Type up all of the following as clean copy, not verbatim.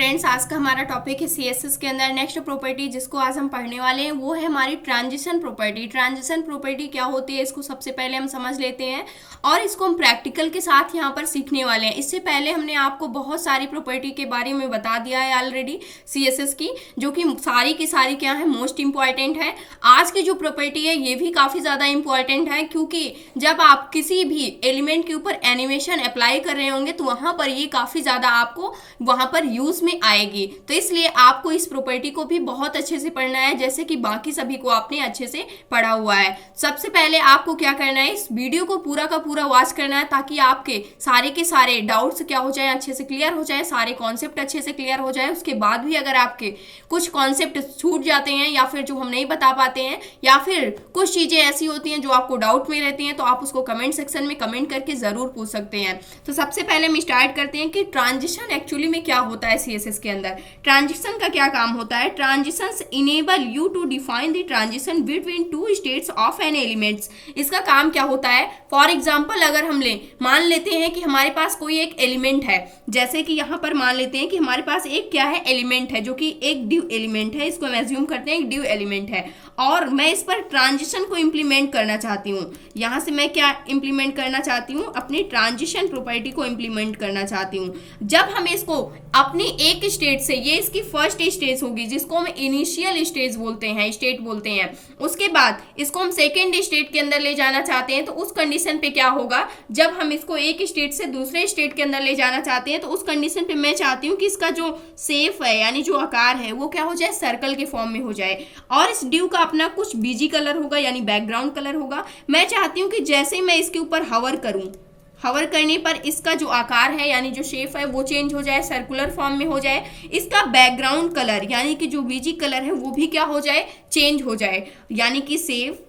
Friends, आज का हमारा टॉपिक है सीएसएस के अंदर नेक्स्ट प्रॉपर्टी जिसको आज हम पढ़ने वाले हैं वो है हमारी ट्रांजिशन प्रॉपर्टी। ट्रांजिशन प्रॉपर्टी क्या होती है इसको सबसे पहले हम समझ लेते हैं और इसको हम प्रैक्टिकल के साथ यहाँ पर सीखने वाले हैं। इससे पहले हमने आपको बहुत सारी प्रॉपर्टी के बारे में बता दिया है ऑलरेडी सीएसएस की, जो कि सारी की सारी क्या है मोस्ट इंपॉर्टेंट है। आज की जो प्रॉपर्टी है ये भी काफ़ी ज़्यादा इंपॉर्टेंट है, क्योंकि जब आप किसी भी एलिमेंट के ऊपर एनिमेशन अप्लाई कर रहे होंगे तो वहाँ पर ये काफ़ी ज़्यादा आपको वहाँ पर यूज में आएगी। तो इसलिए आपको इस प्रॉपर्टी को भी बहुत अच्छे से पढ़ना है, जैसे कि बाकी सभी को आपने अच्छे से पढ़ा हुआ है। सबसे पहले आपको क्या करना है, इस वीडियो को पूरा का पूरा वॉच करना है ताकि आपके सारे के सारे डाउट्स क्या हो जाए, अच्छे से क्लियर हो जाए, सारे कॉन्सेप्ट अच्छे से क्लियर हो जाए। उसके बाद भी अगर आपके कुछ कॉन्सेप्ट छूट जाते हैं या फिर जो हम नहीं बता पाते हैं या फिर कुछ चीजें ऐसी होती हैं जो आपको डाउट में रहती हैं, तो आप उसको कमेंट सेक्शन में कमेंट करके जरूर पूछ सकते हैं। तो सबसे पहले हम स्टार्ट करते हैं कि ट्रांजिशन एक्चुअली में क्या होता है। सीएसएस के अंदर ट्रांजिशन का क्या काम होता है। Transitions enable you to define the transition between two states of an elements. इसका काम क्या होता है, फॉर एग्जांपल अगर हम मान लेते हैं कि हमारे पास कोई एक एलिमेंट है, जैसे कि यहाँ पर मान लेते हैं कि हमारे पास एक क्या है एलिमेंट है जो कि एक ड्यू एलिमेंट है, इसको हम एज्यूम करते हैं एक ड्यू एलिमेंट है और मैं इस पर ट्रांजिशन को इंप्लीमेंट करना चाहती हूँ। यहाँ से मैं क्या इंप्लीमेंट करना चाहती हूँ, अपनी ट्रांजिशन प्रॉपर्टी को इंप्लीमेंट करना चाहती हूँ। जब हम इसको अपनी एक स्टेट से, ये इसकी फर्स्ट स्टेज होगी जिसको हम इनिशियल स्टेज बोलते हैं, स्टेट बोलते हैं, उसके बाद इसको हम सेकेंड स्टेट के अंदर ले जाना चाहते हैं, तो उस कंडीशन पे क्या होगा, जब हम इसको एक स्टेट से दूसरे स्टेट के अंदर ले जाना चाहते हैं तो उस कंडीशन पे मैं चाहती हूँ कि इसका जो शेप है यानी जो आकार है वो क्या हो जाए, सर्कल के फॉर्म में हो जाए और इस ड्यू का अपना कुछ बीजी कलर होगा यानी बैकग्राउंड कलर होगा। मैं चाहती हूँ कि जैसे ही मैं इसके ऊपर हवर करूँ, हवर करने पर इसका जो आकार है यानी जो शेप है वो चेंज हो जाए, सर्कुलर फॉर्म में हो जाए, इसका बैकग्राउंड कलर यानी कि जो बीजी कलर है वो भी क्या हो जाए, चेंज हो जाए, यानी कि शेप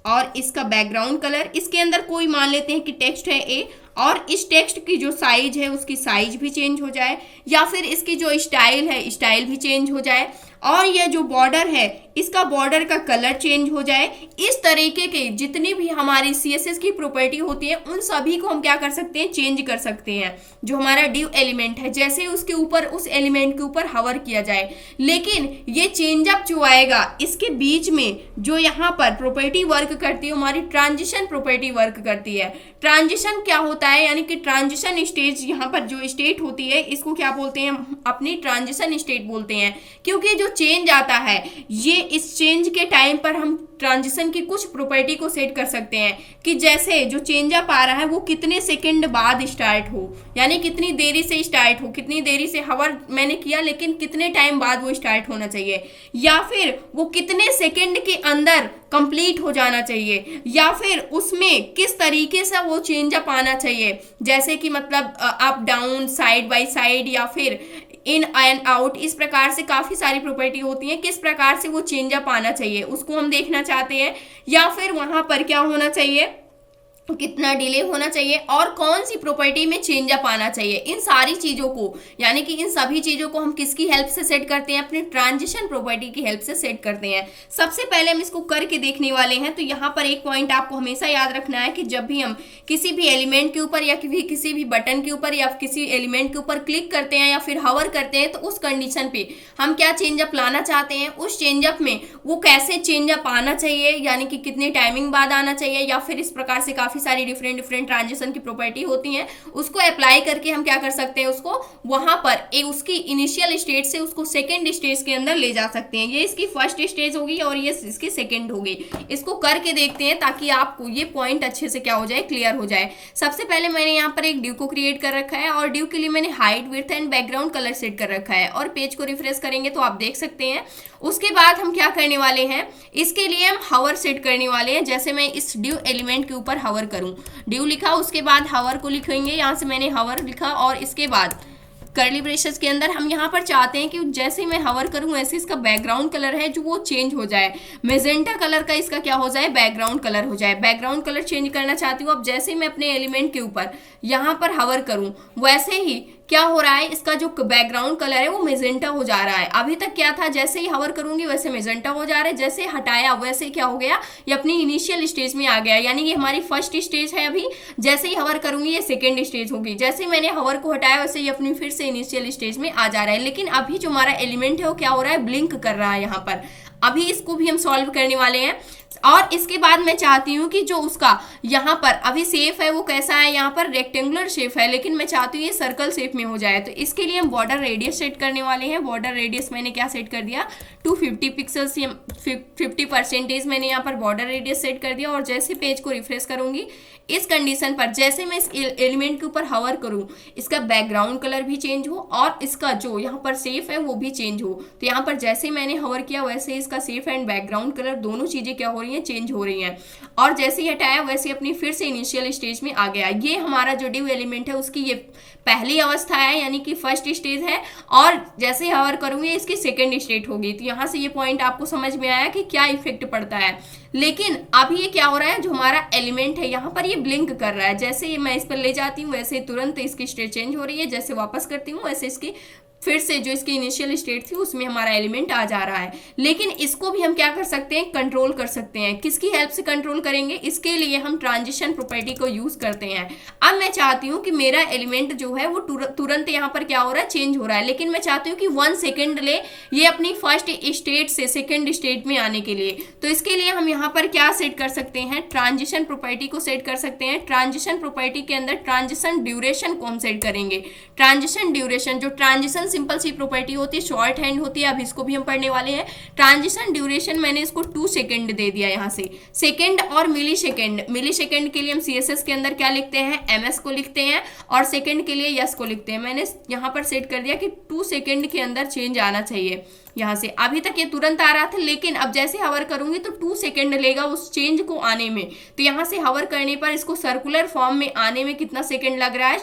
और इसका बैकग्राउंड कलर। इसके अंदर कोई मान लेते हैं कि टेक्स्ट है ए और इस टेक्स्ट की जो साइज है उसकी साइज भी चेंज हो जाए, या फिर इसकी जो स्टाइल है स्टाइल भी चेंज हो जाए, और यह जो बॉर्डर है इसका बॉर्डर का कलर चेंज हो जाए। इस तरीके के जितनी भी हमारी सीएसएस की प्रॉपर्टी होती है उन सभी को हम क्या कर सकते हैं, चेंज कर सकते हैं। जो हमारा ड्यू एलिमेंट है जैसे उसके ऊपर उस एलिमेंट के ऊपर हवर किया जाए, लेकिन ये चेंज अप जो आएगा इसके बीच में जो यहाँ पर प्रॉपर्टी वर्क करती है हमारी ट्रांजिशन प्रॉपर्टी वर्क करती है। ट्रांजिशन क्या होता है, यानी कि ट्रांजिशन स्टेज, यहाँ पर जो स्टेट होती है इसको क्या बोलते हैं, अपनी ट्रांजिशन स्टेट बोलते हैं, क्योंकि जो चेंज आता है ये इस चेंज के टाइम पर हम ट्रांजिशन की कुछ प्रॉपर्टी को सेट कर सकते हैं कि जैसे जो चेंज अप आ रहा है वो कितने सेकंड बाद स्टार्ट हो, यानी कितनी देरी से स्टार्ट हो, कितनी देरी से हवर मैंने किया लेकिन कितने टाइम बाद वो स्टार्ट होना चाहिए, या फिर वो कितने सेकंड के अंदर कंप्लीट हो जाना चाहिए, या फिर उसमें किस तरीके से वो चेंज अप आना चाहिए, जैसे कि मतलब up down, side by side, या फिर इन एंड आउट। इस प्रकार से काफ़ी सारी प्रॉपर्टी होती है, किस प्रकार से वो चेंज अप आना चाहिए उसको हम देखना चाहते हैं, या फिर वहाँ पर क्या होना चाहिए, कितना डिले होना चाहिए और कौन सी प्रॉपर्टी में चेंज अप आना चाहिए। इन सारी चीज़ों को यानी कि इन सभी चीज़ों को हम किसकी हेल्प से सेट करते हैं, अपने ट्रांजिशन प्रॉपर्टी की हेल्प से सेट करते हैं। सबसे पहले हम इसको करके देखने वाले हैं। तो यहाँ पर एक पॉइंट आपको हमेशा याद रखना है कि जब भी हम किसी भी एलिमेंट के ऊपर या किसी भी बटन के ऊपर या किसी एलिमेंट के ऊपर क्लिक करते हैं या फिर हवर करते हैं तो उस कंडीशन पे हम क्या चेंज अप लाना चाहते हैं, उस चेंज अप में वो कैसे चेंज अप आना चाहिए, यानी कि कितनी टाइमिंग बाद आना चाहिए, या फिर इस प्रकार से काफ़ी सारी डिफरेंट ट्रांजिशन की प्रॉपर्टी होती हैं, उसको अप्लाई करके हम क्या कर सकते हैं, उसको वहां पर उसकी इनिशियल स्टेज से उसको सेकेंड स्टेज के अंदर ले जा सकते हैं। ये इसकी फर्स्ट स्टेज होगी और ये इसकी सेकेंड होगी। इसको करके देखते हैं ताकि आपको ये पॉइंट अच्छे से क्या हो जाए, क्लियर हो जाए। सबसे पहले मैंने यहाँ पर एक ड्यू को क्रिएट कर रखा है और ड्यू के लिए मैंने height, width and background colour set कर रखा है और पेज को रिफ्रेश करेंगे तो आप देख सकते हैं। उसके बाद हम क्या करने वाले हैं, इसके लिए हम हवर सेट करने वाले हैं। जैसे मैं इस ड्यू एलिमेंट के ऊपर हवर करूं, ड्यू लिखा, उसके बाद हवर को लिखेंगे, यहाँ से मैंने हवर लिखा और इसके बाद कर्ली ब्रेसेस के अंदर हम यहाँ पर चाहते हैं कि जैसे मैं हवर करूँ वैसे इसका बैकग्राउंड कलर है जो वो चेंज हो जाए, मेजेंटा कलर का इसका क्या हो जाए, बैकग्राउंड कलर हो जाए। बैकग्राउंड कलर चेंज करना चाहती हूँ। अब जैसे मैं अपने एलिमेंट के ऊपर यहाँ पर हवर करूँ वैसे ही क्या हो रहा है, इसका जो बैकग्राउंड कलर है वो मेजेंटा हो जा रहा है। अभी तक क्या था, जैसे ही हवर करूंगी वैसे मेजेंटा हो जा रहा है, जैसे हटाया वैसे क्या हो गया, ये अपनी इनिशियल स्टेज में आ गया, यानी कि हमारी फर्स्ट स्टेज है अभी, जैसे ही हवर करूंगी ये सेकेंड स्टेज होगी, जैसे ही मैंने हवर को हटाया वैसे ये अपनी फिर से इनिशियल स्टेज में आ जा रहा है। लेकिन अभी जो हमारा एलिमेंट है वो क्या हो रहा है, ब्लिंक कर रहा है यहाँ पर। अभी इसको भी हम सॉल्व करने वाले हैं। और इसके बाद मैं चाहती हूँ कि जो उसका यहाँ पर अभी शेप है वो कैसा है, यहाँ पर रेक्टेंगुलर शेप है, लेकिन मैं चाहती हूँ ये सर्कल शेप में हो जाए। तो इसके लिए हम बॉर्डर रेडियस सेट करने वाले हैं। बॉर्डर रेडियस मैंने क्या सेट कर दिया, 250 पिक्सल्स, 50% मैंने यहाँ पर बॉर्डर रेडियस सेट कर दिया। और जैसे पेज को रिफ्रेश करूंगी इस कंडीशन पर, जैसे मैं इस एलिमेंट के ऊपर हवर करूं इसका बैकग्राउंड कलर भी चेंज हो और इसका जो यहाँ पर शेप है वो भी चेंज हो। तो यहाँ पर जैसे मैंने हवर किया वैसे इसका शेप एंड बैकग्राउंड कलर दोनों चीजें क्या हो रही हैं, चेंज हो रही हैं। और जैसे ही हटाया वैसे अपनी फिर से इनिशियल स्टेज में आ गया। ये हमारा जो डिव एलिमेंट है उसकी ये पहली अवस्था है, यानी कि फर्स्ट स्टेज है। और जैसे ही हवर करूंगी इसकी सेकेंड स्टेज होगी। तो यहाँ से ये पॉइंट आपको समझ में आया कि क्या इफेक्ट पड़ता है। लेकिन अभी ये क्या हो रहा है, जो हमारा एलिमेंट है यहाँ पर ये ब्लिंक कर रहा है। जैसे ही मैं इस पर ले जाती हूँ वैसे तुरंत इसकी स्टेट चेंज हो रही है, जैसे वापस करती हूँ वैसे इसकी फिर से जो इसकी इनिशियल स्टेट थी उसमें हमारा एलिमेंट आ जा रहा है। लेकिन इसको भी हम क्या कर सकते हैं, कंट्रोल कर सकते हैं। किसकी हेल्प से कंट्रोल करेंगे, इसके लिए हम ट्रांजिशन प्रॉपर्टी को यूज करते हैं। अब मैं चाहती हूँ कि मेरा एलिमेंट जो है वो तुरंत यहाँ पर क्या हो रहा है, चेंज हो रहा है, लेकिन मैं चाहती हूँ कि 1 सेकेंड ले ये अपनी फर्स्ट स्टेट से सेकेंड स्टेट में आने के लिए। तो इसके लिए हम यहाँ पर क्या सेट कर सकते हैं, ट्रांजिशन प्रॉपर्टी को सेट कर सकते हैं। ट्रांजिशन प्रॉपर्टी के अंदर ट्रांजिशन ड्यूरेशन को हम सेट करेंगे। ट्रांजिशन ड्यूरेशन, जो ट्रांजिशन सिंपल सी प्रॉपर्टी होती है, शॉर्ट हैंड होती है, अब इसको भी हम पढ़ने वाले हैं। ट्रांजिशन ड्यूरेशन मैंने इसको 2 सेकेंड दे दिया यहाँ से। सेकेंड और मिली सेकेंड, मिली सेकेंड के लिए हम CSS के अंदर क्या लिखते हैं, MS को लिखते हैं, और सेकेंड के लिए S को लिखते हैं। मैंने यहाँ पर सेट कर दिया कि 2 सेकेंड के अंदर चेंज आना चाहिए यहाँ से। अभी तक ये तुरंत आ रहा था, लेकिन अब जैसे हवर करूंगी तो 2 सेकेंड लेगा उस चेंज को आने में। तो यहाँ से हवर करने पर इसको सर्कुलर फॉर्म में आने में कितना सेकेंड लग रहा है,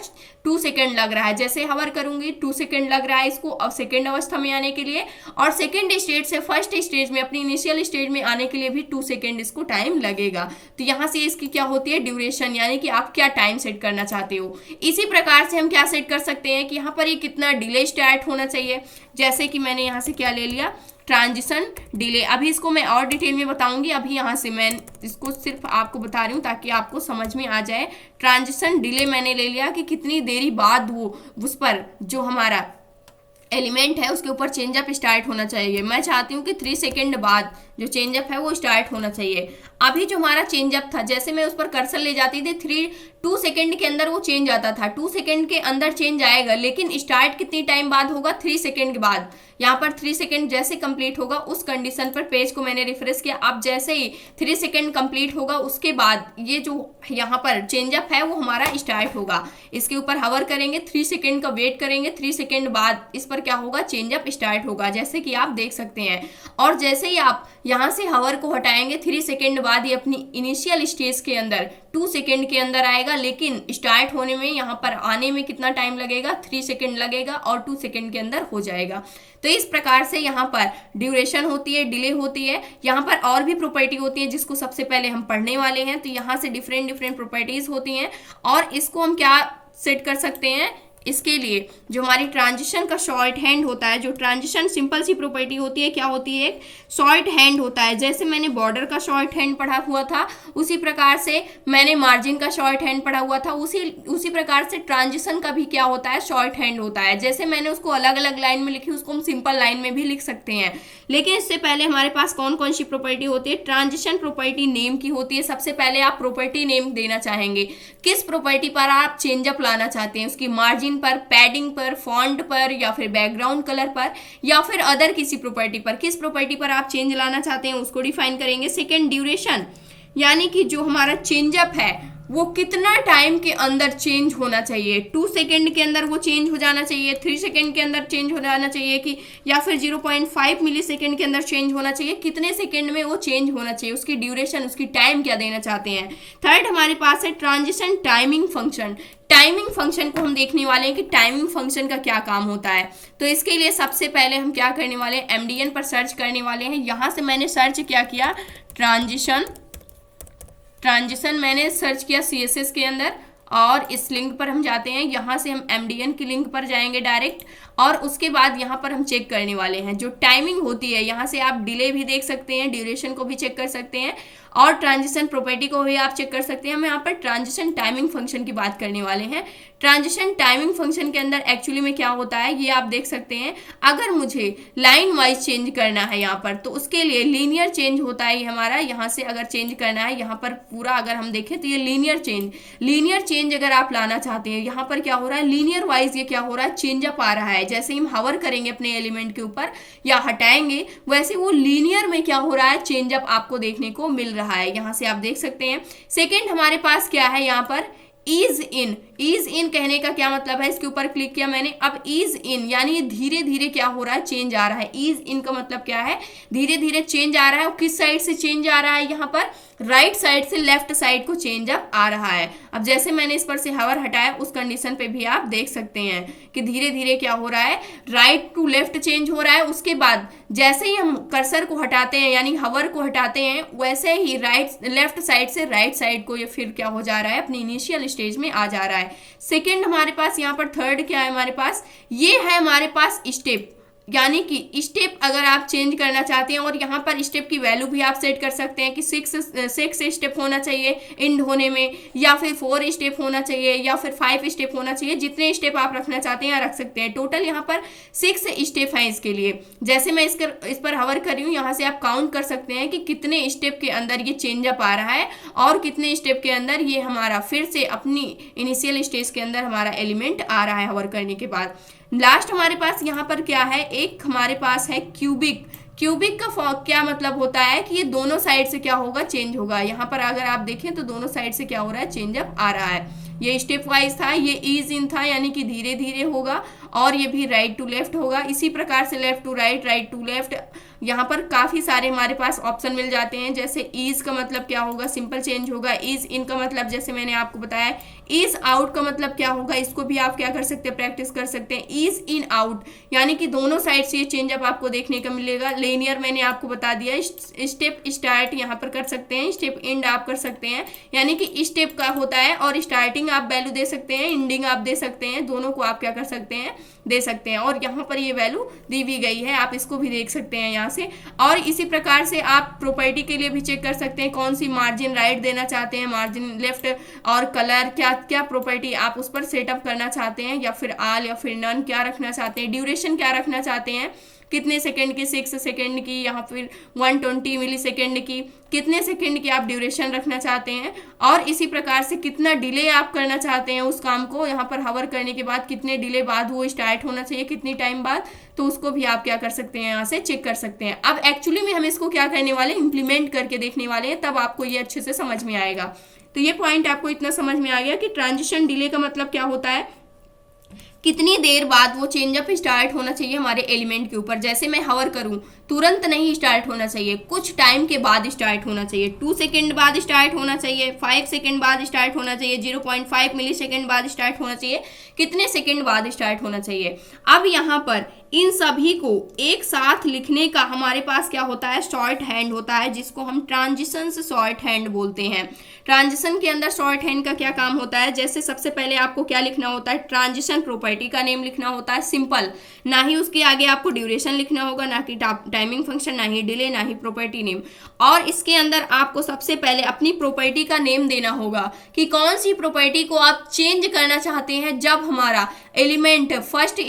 2 सेकेंड लग रहा है। जैसे हवर करूंगी 2 सेकेंड लग रहा है इसको अब सेकेंड अवस्था में आने के लिए, और सेकेंड स्टेज से फर्स्ट स्टेज में अपनी इनिशियल स्टेज में आने के लिए भी 2 सेकेंड इसको टाइम लगेगा। तो यहाँ से इसकी क्या होती है, ड्यूरेशन, यानी कि आप क्या टाइम सेट करना चाहते हो। इसी प्रकार से हम क्या सेट कर सकते हैं कि यहाँ पर ये कितना डिले स्टार्ट होना चाहिए। जैसे कि मैंने यहाँ से क्या ले लिया, ट्रांजिशन डिले। अभी इसको मैं और डिटेल में बताऊंगी, अभी यहाँ से मैं इसको सिर्फ आपको बता रही हूँ ताकि आपको समझ में आ जाए। ट्रांजिशन डिले मैंने ले लिया कि कितनी देरी बाद वो उस पर जो हमारा एलिमेंट है उसके ऊपर चेंजअप स्टार्ट होना चाहिए। मैं चाहती हूँ कि 3 सेकेंड बाद जो चेंजअप है वो स्टार्ट होना चाहिए। अभी जो हमारा चेंजअप था, जैसे मैं उस पर कर्सर ले जाती थी 2 सेकेंड के अंदर वो चेंज आता था, 2 सेकेंड के अंदर चेंज आएगा, लेकिन स्टार्ट कितनी टाइम बाद होगा, 3 सेकेंड के बाद। यहाँ पर 3 सेकेंड जैसे कंप्लीट होगा उस कंडीशन पर पेज को मैंने रिफ्रेश किया। अब जैसे ही 3 सेकेंड कंप्लीट होगा उसके बाद ये जो यहाँ पर चेंजअप है वो हमारा स्टार्ट होगा। इसके ऊपर हवर करेंगे, 3 सेकेंड का वेट करेंगे, 3 सेकेंड बाद इस पर क्या होगा, चेंजअप स्टार्ट होगा, जैसे कि आप देख सकते हैं। और जैसे ही आप यहाँ से हवर को हटाएंगे 3 सेकेंड बाद ये अपनी इनिशियल स्टेज के अंदर 2 सेकेंड के अंदर आएगा, लेकिन स्टार्ट होने में यहाँ पर आने में कितना टाइम लगेगा, 3 सेकेंड लगेगा, और 2 सेकेंड के अंदर हो जाएगा। तो इस प्रकार से यहाँ पर ड्यूरेशन होती है, डिले होती है। यहाँ पर और भी प्रॉपर्टी होती है जिसको सबसे पहले हम पढ़ने वाले हैं। तो यहाँ से डिफरेंट प्रॉपर्टीज होती हैं, और इसको हम क्या सेट कर सकते हैं, इसके लिए जो हमारी ट्रांजिशन का शॉर्ट हैंड होता है, जो ट्रांजिशन सिंपल सी प्रॉपर्टी होती है, क्या होती है, शॉर्ट हैंड होता है। जैसे मैंने बॉर्डर का शॉर्ट हैंड पढ़ा हुआ था, उसी प्रकार से मैंने मार्जिन का शॉर्ट हैंड पढ़ा हुआ था, उसी प्रकार से ट्रांजिशन का भी क्या होता है, शॉर्ट हैंड होता है। जैसे मैंने उसको अलग अलग लाइन में लिखी, उसको हम सिंपल लाइन में भी लिख सकते हैं। लेकिन इससे पहले हमारे पास कौन कौन सी प्रॉपर्टी होती है, ट्रांजिशन प्रॉपर्टी नेम की होती है। सबसे पहले आप प्रॉपर्टी नेम देना चाहेंगे, किस प्रॉपर्टी पर आप चेंजअप लाना चाहते हैं, उसकी मार्जिन पर, पैडिंग पर, फॉन्ट पर, या फिर बैकग्राउंड कलर पर, या फिर अदर किसी प्रॉपर्टी पर, किस प्रॉपर्टी पर आप चेंज लाना चाहते हैं उसको डिफाइन करेंगे। सेकेंड ड्यूरेशन, यानी कि जो हमारा चेंजअप है वो कितना टाइम के अंदर चेंज होना चाहिए, 2 सेकेंड के अंदर वो चेंज हो जाना चाहिए, 3 सेकेंड के अंदर चेंज हो जाना चाहिए, कि या फिर 0.5 मिली सेकेंड के अंदर चेंज होना चाहिए, कितने सेकेंड में वो चेंज होना चाहिए, उसकी ड्यूरेशन, उसकी टाइम क्या देना चाहते हैं। थर्ड हमारे पास है transition timing function. Timing function को हम देखने वाले हैं कि टाइमिंग फंक्शन का क्या काम होता है। तो इसके लिए सबसे पहले हम क्या करने वाले हैं, MDN पर सर्च करने वाले हैं। यहाँ से मैंने सर्च क्या किया, ट्रांजिशन मैंने सर्च किया CSS के अंदर, और इस लिंक पर हम जाते हैं, यहाँ से हम MDN की लिंक पर जाएंगे डायरेक्ट, और उसके बाद यहाँ पर हम चेक करने वाले हैं जो टाइमिंग होती है। यहाँ से आप डिले भी देख सकते हैं, ड्यूरेशन को भी चेक कर सकते हैं, और ट्रांजिशन प्रॉपर्टी को भी आप चेक कर सकते हैं। हम यहाँ पर ट्रांजिशन टाइमिंग फंक्शन की बात करने वाले हैं। ट्रांजिशन टाइमिंग फंक्शन के अंदर एक्चुअली में क्या होता है ये आप देख सकते हैं। अगर मुझे लाइन वाइज चेंज करना है यहाँ पर, तो उसके लिए लीनियर चेंज होता है हमारा। यहाँ से अगर चेंज करना है यहाँ पर पूरा अगर हम देखें तो ये लीनियर चेंज अगर आप लाना चाहते हैं, यहाँ पर क्या हो रहा है, लीनियर वाइज ये क्या हो रहा है, चेंज अप आ रहा है। जैसे हम हवर करेंगे अपने एलिमेंट के ऊपर या हटाएंगे, वैसे वो लीनियर में क्या हो रहा है, चेंज अप आपको देखने को मिल रहा है। यहाँ से आप देख सकते हैं। सेकेंड हमारे पास क्या है, यहाँ पर ईज इन कहने का क्या मतलब है, इसके ऊपर क्लिक किया मैंने। अब ईज इन यानी धीरे धीरे क्या हो रहा है, चेंज आ रहा है। ईज इन का मतलब क्या है, धीरे धीरे चेंज आ रहा है। और किस साइड से चेंज आ रहा है, यहाँ पर राइट साइड से लेफ्ट साइड को चेंज अप आ रहा है। अब जैसे मैंने इस पर से हवर हटाया, उस कंडीशन पे भी आप देख सकते हैं कि धीरे धीरे क्या हो रहा है, राइट टू लेफ्ट चेंज हो रहा है। उसके बाद जैसे ही हम कर्सर को हटाते हैं यानी हवर को हटाते हैं, वैसे ही लेफ्ट साइड से राइट साइड को ये फिर क्या हो जा रहा है, अपनी इनिशियल स्टेज में आ जा रहा है। सेकेंड हमारे पास यहाँ पर थर्ड क्या है हमारे पास, ये है हमारे पास स्टेप, यानी कि स्टेप अगर आप चेंज करना चाहते हैं, और यहाँ पर स्टेप की वैल्यू भी आप सेट कर सकते हैं कि 6 स्टेप होना चाहिए इंड होने में, या फिर 4 स्टेप होना चाहिए, या फिर 5 स्टेप होना चाहिए। जितने स्टेप आप रखना चाहते हैं रख सकते हैं। टोटल यहाँ पर 6 स्टेप हैं इसके लिए। जैसे मैं इस पर हवर कर रही हूँ, यहाँ से आप काउंट कर सकते हैं कि कितने स्टेप के अंदर ये चेंज अप आ रहा है, और कितने स्टेप के अंदर ये हमारा फिर से अपनी इनिशियल स्टेज के अंदर हमारा एलिमेंट आ रहा है हवर करने के बाद। लास्ट हमारे पास यहाँ पर क्या है, एक हमारे पास है क्यूबिक का क्या मतलब होता है कि ये दोनों साइड से क्या होगा, चेंज होगा। यहाँ पर अगर आप देखें तो दोनों साइड से क्या हो रहा है, चेंज अप आ रहा है। ये स्टेप वाइज था, ये ईज इन था यानी कि धीरे धीरे होगा, और ये भी राइट टू लेफ्ट होगा। इसी प्रकार से left to right, right to left, यहाँ पर काफी सारे हमारे पास ऑप्शन मिल जाते हैं। जैसे ईज का मतलब क्या होगा, सिंपल चेंज होगा। ईज इन का मतलब जैसे मैंने आपको बताया। ईज आउट का मतलब क्या होगा, इसको भी आप क्या कर सकते हैं, प्रैक्टिस कर सकते हैं। ईज इन आउट यानी कि दोनों साइड से ये चेंज अप आपको देखने को मिलेगा। लीनियर मैंने आपको बता दिया। स्टेप स्टार्ट यहाँ पर कर सकते हैं, स्टेप एंड आप कर सकते हैं, यानी कि स्टेप का होता है और स्टार्टिंग आप वैल्यू दे सकते हैं, एंडिंग आप दे सकते हैं, दोनों को आप क्या कर सकते हैं, दे सकते हैं। और यहाँ पर ये वैल्यू दी भी गई है, आप इसको भी देख सकते हैं यहाँ से। और इसी प्रकार से आप प्रॉपर्टी के लिए भी चेक कर सकते हैं, कौन सी मार्जिन राइट देना चाहते हैं, मार्जिन लेफ्ट, और कलर क्या प्रॉपर्टी आप उस पर सेटअप करना चाहते हैं, या फिर आल या फिर नन क्या रखना चाहते हैं, ड्यूरेशन क्या रखना चाहते हैं, कितने सेकंड की, 6 सेकंड की, यहाँ फिर 120 मिली सेकेंड की, कितने सेकंड की आप ड्यूरेशन रखना चाहते हैं, और इसी प्रकार से कितना डिले आप करना चाहते हैं उस काम को। यहाँ पर हवर करने के बाद कितने डिले बाद वो स्टार्ट होना चाहिए, कितनी टाइम बाद, तो उसको भी आप क्या कर सकते हैं, यहाँ से चेक कर सकते हैं। अब एक्चुअली में हम इसको क्या करने वाले, इंप्लीमेंट करके देखने वाले हैं, तब आपको ये अच्छे से समझ में आएगा। तो ये पॉइंट आपको इतना समझ में आ गया कि ट्रांजिशन डिले का मतलब क्या होता है, कितनी देर बाद वो चेंज अप स्टार्ट होना चाहिए हमारे एलिमेंट के ऊपर। जैसे मैं हवर करूं, तुरंत नहीं स्टार्ट होना चाहिए, कुछ टाइम के बाद स्टार्ट होना चाहिए। 2 सेकेंड बाद स्टार्ट होना चाहिए, 5 सेकेंड बाद स्टार्ट होना चाहिए, 0.5 मिली सेकेंड बाद स्टार्ट होना चाहिए, कितने सेकेंड बाद स्टार्ट होना चाहिए। अब यहाँ पर इन सभी को एक साथ लिखने का हमारे पास क्या होता है, शॉर्ट हैंड होता है, जिसको हम ट्रांजिशन शॉर्ट हैंड बोलते हैं। ट्रांजिशन के अंदर शॉर्ट हैंड का क्या काम होता है, जैसे सबसे पहले आपको क्या लिखना होता है, ट्रांजिशन प्रॉपर्टी का नेम लिखना होता है, सिंपल, ना ही उसके आगे आपको ड्यूरेशन लिखना होगा, ना कि टाइमिंग फंक्शन, ना ही डिले, ना ही प्रॉपर्टी नेम। और इसके अंदर आपको सबसे पहले अपनी प्रॉपर्टी का नेम देना होगा कि कौन सी प्रॉपर्टी को आप चेंज करना चाहते हैं जब हमारा एलिमेंट फर्स्ट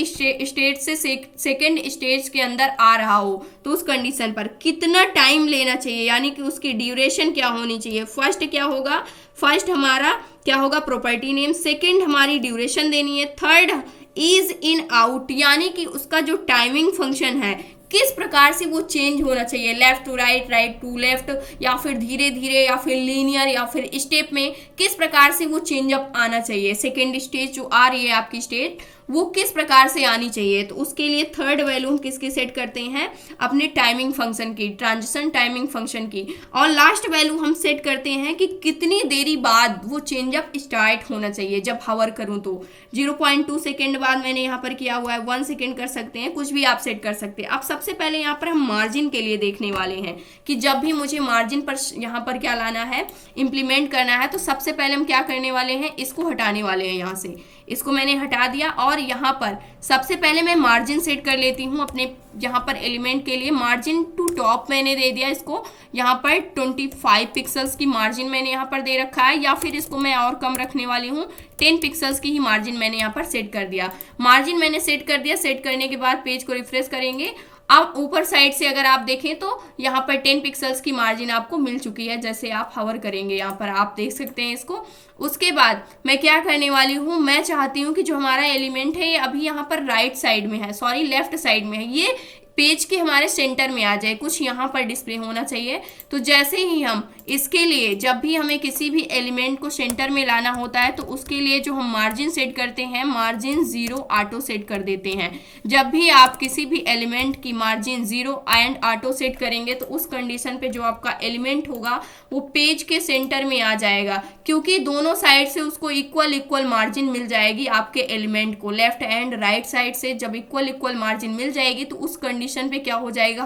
स्टेज से सेकेंड स्टेज के अंदर आ रहा हो, तो उस कंडीशन पर कितना टाइम लेना चाहिए, यानी कि उसकी ड्यूरेशन क्या होनी चाहिए। फर्स्ट क्या होगा, फर्स्ट हमारा क्या होगा, प्रॉपर्टी नेम, सेकेंड हमारी ड्यूरेशन देनी है, थर्ड इज इन आउट यानी कि उसका जो टाइमिंग फंक्शन है किस प्रकार से वो चेंज होना चाहिए, left to right, right to left, या फिर धीरे धीरे, या फिर लीनियर, या फिर स्टेप में किस प्रकार से वो चेंज अप आना चाहिए। सेकेंड स्टेज जो आ रही है आपकी स्टेट, वो किस प्रकार से आनी चाहिए। तो उसके लिए थर्ड वैल्यू हम किसकी सेट करते हैं, अपने टाइमिंग फंक्शन की, ट्रांजिशन टाइमिंग फंक्शन की। और लास्ट वैल्यू हम सेट करते हैं कि कितनी देरी बाद वो चेंजअप स्टार्ट होना चाहिए। जब हवर करूं तो 0.2 सेकेंड बाद मैंने यहाँ पर किया हुआ है, 1 सेकेंड कर सकते हैं, कुछ भी आप सेट कर सकते हैं। अब सबसे पहले यहाँ पर हम मार्जिन के लिए देखने वाले हैं कि जब भी मुझे मार्जिन पर यहाँ पर क्या लाना है, इंप्लीमेंट करना है, तो सबसे पहले हम क्या करने वाले हैं, इसको हटाने वाले हैं। यहाँ से इसको मैंने हटा दिया और यहाँ पर सबसे पहले मैं मार्जिन सेट कर लेती हूँ अपने यहाँ पर एलिमेंट के लिए। मार्जिन टू टॉप मैंने दे दिया इसको, यहाँ पर 25 पिक्सल्स की मार्जिन मैंने यहाँ पर दे रखा है, या फिर इसको मैं और कम रखने वाली हूँ, 10 पिक्सल्स की ही मार्जिन मैंने यहाँ पर सेट कर दिया। मार्जिन मैंने सेट कर दिया। सेट करने के बाद पेज को रिफ्रेश करेंगे। अब ऊपर साइड से अगर आप देखें तो यहाँ पर 10 पिक्सल्स की मार्जिन आपको मिल चुकी है। जैसे आप हवर करेंगे यहाँ पर आप देख सकते हैं इसको। उसके बाद मैं क्या करने वाली हूँ, मैं चाहती हूँ कि जो हमारा एलिमेंट है ये अभी यहाँ पर राइट साइड में है, सॉरी लेफ्ट साइड में है, ये पेज के हमारे सेंटर में आ जाए, कुछ यहाँ पर डिस्प्ले होना चाहिए। तो जैसे ही हम इसके लिए, जब भी हमें किसी भी एलिमेंट को सेंटर में लाना होता है तो उसके लिए जो हम मार्जिन सेट करते हैं, मार्जिन 0 ऑटो सेट कर देते हैं। जब भी आप किसी भी एलिमेंट की मार्जिन 0 एंड ऑटो सेट करेंगे तो उस कंडीशन पे जो आपका एलिमेंट होगा वो पेज के सेंटर में आ जाएगा, क्योंकि दोनों साइड से उसको इक्वल मार्जिन मिल जाएगी आपके एलिमेंट को। लेफ्ट एंड राइट साइड से जब इक्वल मार्जिन मिल जाएगी तो उस कंडीशन पे क्या हो जाएगा,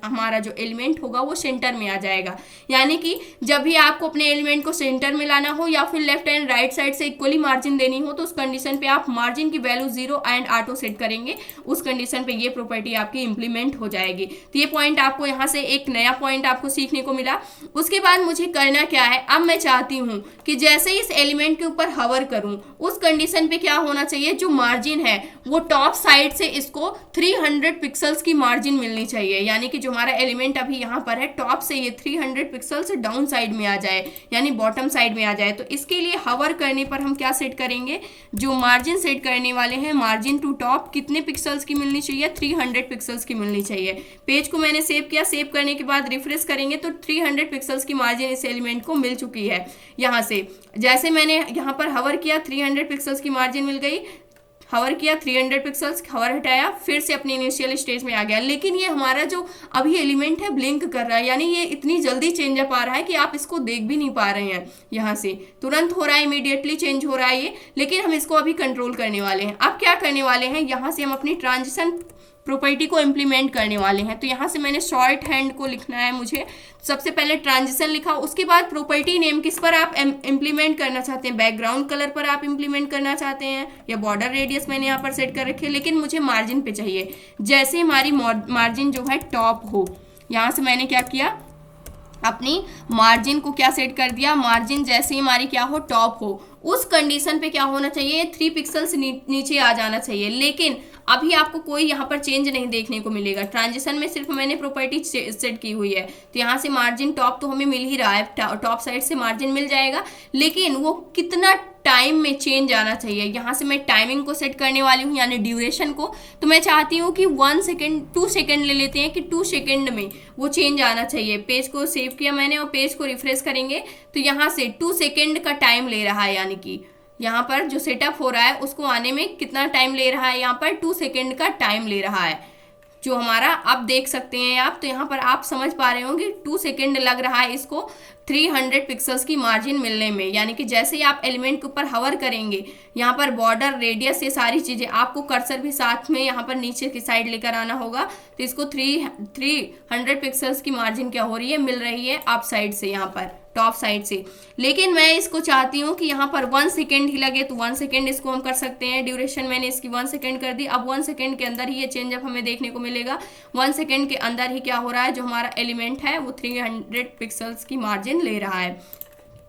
हमारा जो एलिमेंट होगा वो सेंटर में आ जाएगा। यानी कि जब भी आपको अपने एलिमेंट को सेंटर में लाना हो या फिर लेफ्ट एंड राइट साइड से इक्वली मार्जिन देनी हो तो उस कंडीशन पे आप मार्जिन की वैल्यू 0 एंड ऑटो सेट करेंगे, उस कंडीशन पे ये प्रॉपर्टी आपकी इंप्लीमेंट हो जाएगी। तो ये पॉइंट आपको यहाँ से एक नया पॉइंट आपको सीखने को मिला। उसके बाद मुझे करना क्या है, अब मैं चाहती हूँ कि जैसे इस एलिमेंट के ऊपर हवर करूँ उस कंडीशन पे क्या होना चाहिए, जो मार्जिन है वो टॉप साइड से इसको 300 पिक्सल्स की मार्जिन मिलनी चाहिए। यानी कि जो हमारा एलिमेंट अभी यहाँ पर है टॉप से ये 300 पिक्सल्स डाउन साइड में आ जाए, यानी बॉटम साइड में आ जाए। तो इसके लिए हवर करने पर हम क्या सेट करेंगे, जो मार्जिन सेट करने वाले हैं, मार्जिन टू टॉप कितने पिक्सल्स की मिलनी चाहिए, 300 पिक्सल्स की मिलनी चाहिए। पेज को मैंने सेव किया, सेव करने के बाद रिफ्रेश करेंगे तो 300 पिक्सल्स की मार्जिन इस एलिमेंट को मिल चुकी है। यहाँ से जैसे मैंने यहाँ पर हवर किया 300 पिक्सल्स की मार्जिन मिल गई, हवर किया 300 पिक्सल्स, हवर हटाया, फिर से अपने इनिशियल स्टेज में आ गया। लेकिन ये हमारा जो अभी एलिमेंट है ब्लिंक कर रहा है, यानी ये इतनी जल्दी चेंज अप आ रहा है कि आप इसको देख भी नहीं पा रहे हैं। यहाँ से तुरंत हो रहा है, इमीडिएटली चेंज हो रहा है ये, लेकिन हम इसको अभी कंट्रोल करने वाले हैं। अब क्या करने वाले हैं, यहाँ से हम अपनी ट्रांजिशन प्रॉपर्टी को इम्प्लीमेंट करने वाले हैं। तो यहाँ से मैंने शॉर्ट हैंड को लिखना है मुझे। सबसे पहले ट्रांजिशन लिखा, उसके बाद प्रॉपर्टी नेम किस पर आप इम्प्लीमेंट करना चाहते हैं, बैकग्राउंड कलर पर आप इम्प्लीमेंट करना चाहते हैं या बॉर्डर रेडियस मैंने यहाँ पर सेट कर रखी है, लेकिन मुझे मार्जिन पे चाहिए। जैसे हमारी मार्जिन जो है टॉप हो, यहाँ से मैंने क्या किया, अपनी मार्जिन को क्या सेट कर दिया, मार्जिन जैसे ही हमारी क्या हो, टॉप हो, उस कंडीशन पे क्या होना चाहिए, 3 पिक्सल्स नीचे आ जाना चाहिए। लेकिन अभी आपको कोई यहाँ पर चेंज नहीं देखने को मिलेगा, ट्रांजिशन में सिर्फ मैंने प्रॉपर्टी सेट की हुई है। तो यहाँ से मार्जिन टॉप तो हमें मिल ही रहा है, टॉप साइड से मार्जिन मिल जाएगा, लेकिन वो कितना टाइम में चेंज आना चाहिए, यहाँ से मैं टाइमिंग को सेट करने वाली हूँ, यानी ड्यूरेशन को। तो मैं चाहती हूँ कि 1 सेकेंड 2 सेकेंड ले लेते हैं कि 2 सेकेंड में वो चेंज आना चाहिए। पेज को सेव किया मैंने और पेज को रिफ्रेश करेंगे तो यहाँ से 2 सेकेंड का टाइम ले रहा है, यानी कि यहाँ पर जो सेटअप हो रहा है उसको आने में कितना टाइम ले रहा है, यहाँ पर 2 सेकेंड का टाइम ले रहा है जो हमारा, आप देख सकते हैं आप। तो यहाँ पर आप समझ पा रहे होंगे 2 सेकेंड लग रहा है इसको 300 पिक्सल्स की मार्जिन मिलने में। यानी कि जैसे ही आप एलिमेंट के ऊपर हवर करेंगे, यहाँ पर बॉर्डर रेडियस ये सारी चीज़ें, आपको कर्सर भी साथ में यहाँ पर नीचे की साइड लेकर आना होगा। तो इसको 300 पिक्सल्स की मार्जिन क्या हो रही है, मिल रही है अप साइड से, यहाँ पर टॉप साइड से। लेकिन मैं इसको चाहती हूँ कि यहाँ पर 1 सेकेंड ही लगे, तो 1 सेकेंड इसको हम कर सकते हैं। ड्यूरेशन मैंने इसकी 1 सेकेंड कर दी। अब 1 सेकेंड के अंदर ही ये चेंज अप हमें देखने को मिलेगा। 1 सेकेंड के अंदर ही क्या हो रहा है, जो हमारा एलिमेंट है वो 300 पिक्सल्स की मार्जिन ले रहा है।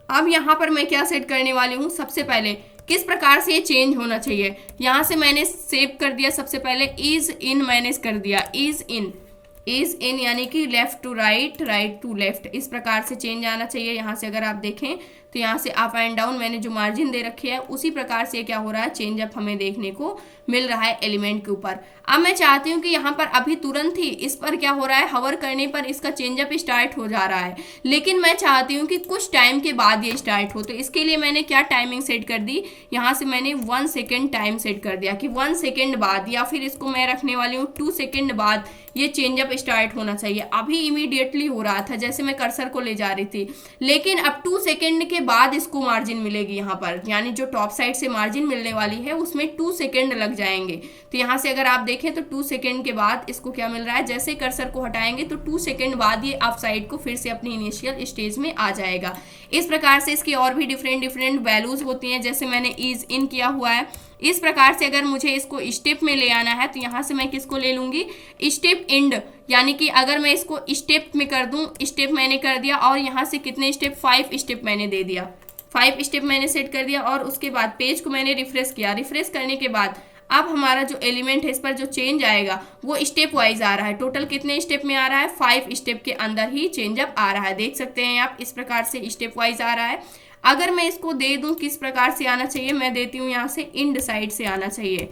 अब यहाँ पर मैं क्या सेट करने वाली हूँ, सबसे पहले किस प्रकार से ये चेंज होना चाहिए, यहाँ से मैंने सेव कर दिया। सबसे पहले इज इन मैंने कर दिया, इज इन यानी कि left to right, right to left, इस प्रकार से चेंज आना चाहिए। यहाँ से अगर आप देखें तो यहाँ से अप एंड डाउन मैंने जो मार्जिन दे रखी है उसी प्रकार से क्या हो रहा है, चेंजअप हमें देखने को मिल रहा है एलिमेंट के ऊपर। अब मैं चाहती हूँ कि यहाँ पर अभी तुरंत ही इस पर क्या हो रहा है, हवर करने पर इसका चेंजअप स्टार्ट हो जा रहा है, लेकिन मैं चाहती हूँ कि कुछ टाइम के बाद ये स्टार्ट हो। तो इसके लिए मैंने क्या टाइमिंग सेट कर दी, यहाँ से मैंने 1 सेकेंड टाइम सेट कर दिया कि 1 सेकेंड बाद, या फिर इसको मैं रखने वाली हूँ 2 सेकेंड बाद ये चेंजअप स्टार्ट होना चाहिए। अभी इमीडिएटली हो रहा था जैसे मैं कर्सर को ले जा रही थी, लेकिन अब 2 सेकेंड के बाद इसको मार्जिन मिलेगी यहाँ पर, यानी जो टॉप साइड से मार्जिन मिलने वाली है उसमें 2 सेकेंड लग जाएंगे। तो यहाँ से अगर आप देखें तो 2 सेकेंड के बाद इसको क्या मिल रहा है, जैसे कर्सर को हटाएंगे तो 2 सेकेंड बाद ये अप साइड को फिर से अपनी इनिशियल स्टेज में आ जाएगा। इस प्रकार से इसकी और भी डिफरेंट वैल्यूज होती हैं, जैसे मैंने ईज इन किया हुआ है। इस प्रकार से अगर मुझे इसको स्टेप में ले आना है तो यहाँ से मैं किसको ले लूंगी, स्टेप एंड, यानी कि अगर मैं इसको स्टेप में कर दूं, स्टेप मैंने कर दिया और यहाँ से कितने स्टेप, 5 स्टेप मैंने दे दिया, 5 स्टेप मैंने सेट कर दिया। और उसके बाद पेज को मैंने रिफ्रेश किया, रिफ्रेश करने के बाद अब हमारा जो एलिमेंट है इस पर जो चेंज आएगा वो स्टेप वाइज आ रहा है। टोटल कितने स्टेप में आ रहा है, 5 स्टेप के अंदर ही चेंजअप आ रहा है। देख सकते हैं आप, इस प्रकार से स्टेप वाइज आ रहा है। अगर मैं इसको दे दूं किस प्रकार से आना चाहिए, मैं देती हूँ यहाँ से इंड साइड से आना चाहिए,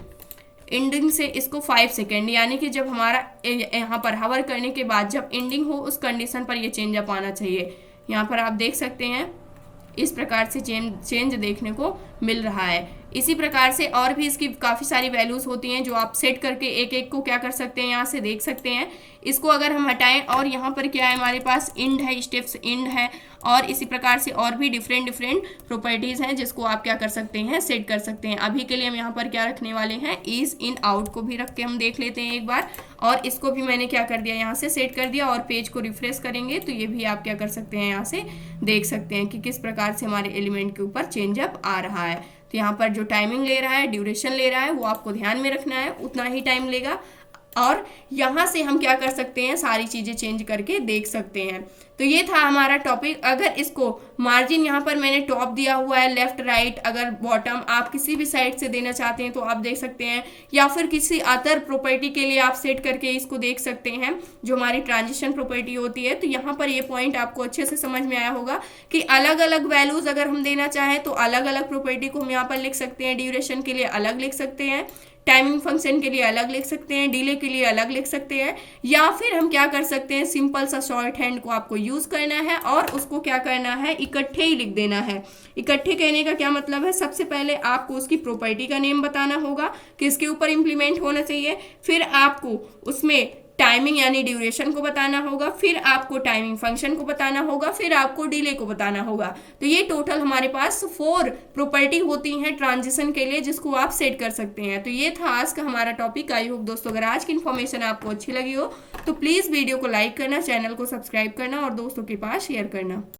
एंडिंग से इसको 5 सेकेंड, यानी कि जब हमारा यहाँ पर हवर करने के बाद जब एंडिंग हो उस कंडीशन पर ये चेंजअप आना चाहिए। यहाँ पर आप देख सकते हैं इस प्रकार से चेंज देखने को मिल रहा है। इसी प्रकार से और भी इसकी काफ़ी सारी वैल्यूज़ होती हैं जो आप सेट करके एक एक को क्या कर सकते हैं, यहाँ से देख सकते हैं। इसको अगर हम हटाएं और यहाँ पर क्या है, हमारे पास इंड है, स्टेप्स इंड है, और इसी प्रकार से और भी डिफरेंट प्रॉपर्टीज़ हैं जिसको आप क्या कर सकते हैं, सेट कर सकते हैं। अभी के लिए हम यहाँ पर क्या रखने वाले हैं, ईज इन आउट को भी रख के हम देख लेते हैं एक बार, और इसको भी मैंने क्या कर दिया, यहाँ से सेट कर दिया। और पेज को रिफ्रेश करेंगे तो ये भी आप क्या कर सकते हैं, यहाँ से देख सकते हैं कि किस प्रकार से हमारे एलिमेंट के ऊपर चेंजअप आ रहा है। तो यहाँ पर जो टाइमिंग ले रहा है, ड्यूरेशन ले रहा है, वो आपको ध्यान में रखना है, उतना ही टाइम लेगा। और यहाँ से हम क्या कर सकते हैं, सारी चीज़ें चेंज करके देख सकते हैं। तो ये था हमारा टॉपिक। अगर इसको मार्जिन यहाँ पर मैंने टॉप दिया हुआ है, लेफ्ट राइट, अगर बॉटम आप किसी भी साइड से देना चाहते हैं तो आप देख सकते हैं, या फिर किसी अदर प्रॉपर्टी के लिए आप सेट करके इसको देख सकते हैं जो हमारी ट्रांजिशन प्रॉपर्टी होती है। तो यहाँ पर ये पॉइंट आपको अच्छे से समझ में आया होगा कि अलग अलग वैल्यूज अगर हम देना चाहें तो अलग अलग प्रॉपर्टी को हम यहाँ पर लिख सकते हैं। ड्यूरेशन के लिए अलग लिख सकते हैं, टाइमिंग फंक्शन के लिए अलग लिख सकते हैं, डिले के लिए अलग लिख सकते हैं, या फिर हम क्या कर सकते हैं, सिंपल सा शॉर्ट हैंड को आपको यूज करना है और उसको क्या करना है, इकट्ठे ही लिख देना है। इकट्ठे कहने का क्या मतलब है, सबसे पहले आपको उसकी प्रॉपर्टी का नेम बताना होगा कि इसके ऊपर इंप्लीमेंट होना चाहिए, फिर आपको उसमें टाइमिंग यानी ड्यूरेशन को बताना होगा, फिर आपको टाइमिंग फंक्शन को बताना होगा, फिर आपको डिले को बताना होगा। तो ये टोटल हमारे पास 4 प्रॉपर्टी होती हैं ट्रांजिशन के लिए जिसको आप सेट कर सकते हैं। तो ये था आज का हमारा टॉपिक। आई होप दोस्तों अगर आज की इन्फॉर्मेशन आपको अच्छी लगी हो तो प्लीज़ वीडियो को लाइक करना, चैनल को सब्सक्राइब करना और दोस्तों के पास शेयर करना।